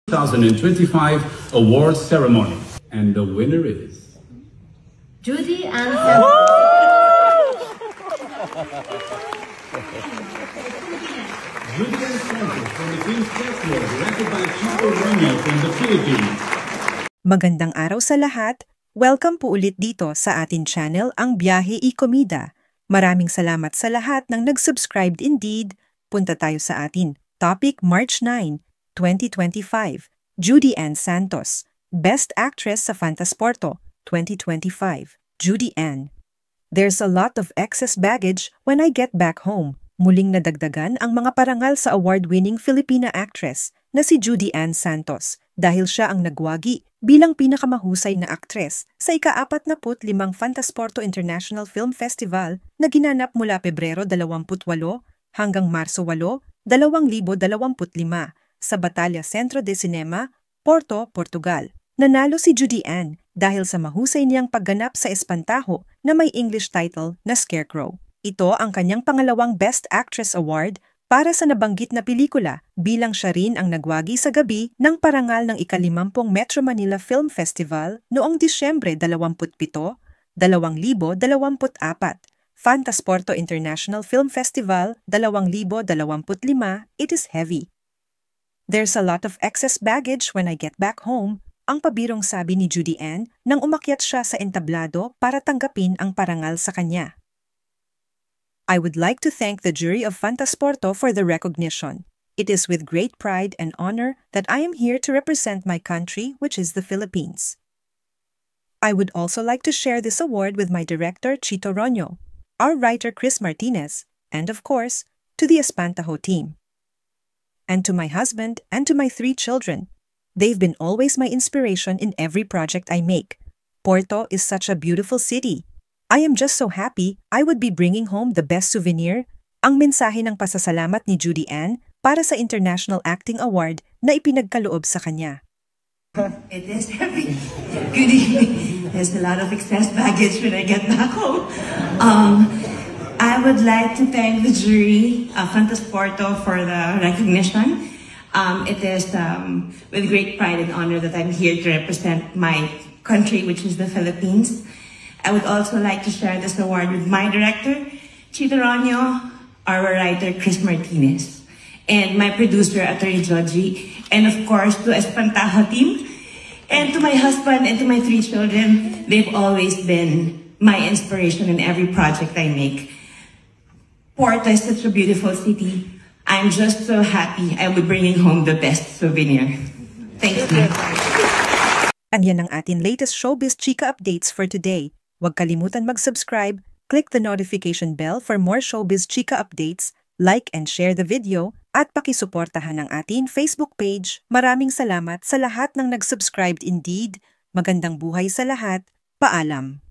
2025 awards ceremony. And the winner is... Judy Ann Santos. Judy Ann Santos from the Queen's Castle, directed by Chito Reno from the Philippines. Magandang araw sa lahat. Welcome po ulit dito sa atin channel, Ang Biyahe y Comida. Maraming salamat sa lahat ng nag-subscribed indeed. Punta tayo sa atin. Topic March 9, 2025. Judy Ann Santos, Best Actress sa Fantasporto, 2025. Judy Ann. There's a lot of excess baggage when I get back home. Muling nadagdagan ang mga parangal sa award-winning Filipina actress na si Judy Ann Santos dahil siya ang nagwagi bilang pinakamahusay na aktres sa ika-45 Fantasporto International Film Festival na ginanap mula Pebrero 28 hanggang Marso 8, 2025 sa Batalha Centro de Cinema, Porto, Portugal. Nanalo si Judy Ann dahil sa mahusay niyang pagganap sa Espantajo na may English title na Scarecrow. Ito ang kanyang pangalawang Best Actress Award para sa nabanggit na pelikula bilang siya rin ang nagwagi sa gabi ng parangal ng ika-50 Metro Manila Film Festival noong Disyembre 27, 2024. Fantasporto International Film Festival 2025, it is heavy. There's a lot of excess baggage when I get back home, ang pabirong sabi ni Judy Ann nang umakyat siya sa entablado para tanggapin ang parangal sa kanya. I would like to thank the jury of Fantasporto for the recognition. It is with great pride and honor that I am here to represent my country, which is the Philippines. I would also like to share this award with my director, Chito Reno, our writer, Chris Martinez, and of course, to the Espantajo team. And to my husband and to my 3 children. They've been always my inspiration in every project I make. Porto is such a beautiful city. I am just so happy I would be bringing home the best souvenir, ang mensahe ng pasasalamat ni Judy Ann para sa International Acting Award na ipinagkaloob sa kanya. It is heavy. Good evening. There's a lot of excess baggage when I get back home. I would like to thank the jury of Fantasporto for the recognition. It is with great pride and honor that I'm here to represent my country, which is the Philippines. I would also like to share this award with my director, Chito Reno, our writer, Chris Martinez, and my producer, Attorney Joji, and of course, to Espantajo team, and to my husband and to my 3 children. They've always been my inspiration in every project I make. Porto is such a beautiful city. I'm just so happy I will be bringing home the best souvenir. Thank you. And yan ang ating latest showbiz chika updates for today. Huwag kalimutan mag-subscribe, click the notification bell for more showbiz chika updates, like and share the video, at pakisuportahan ang ating Facebook page. Maraming salamat sa lahat ng nag-subscribed indeed. Magandang buhay sa lahat. Paalam.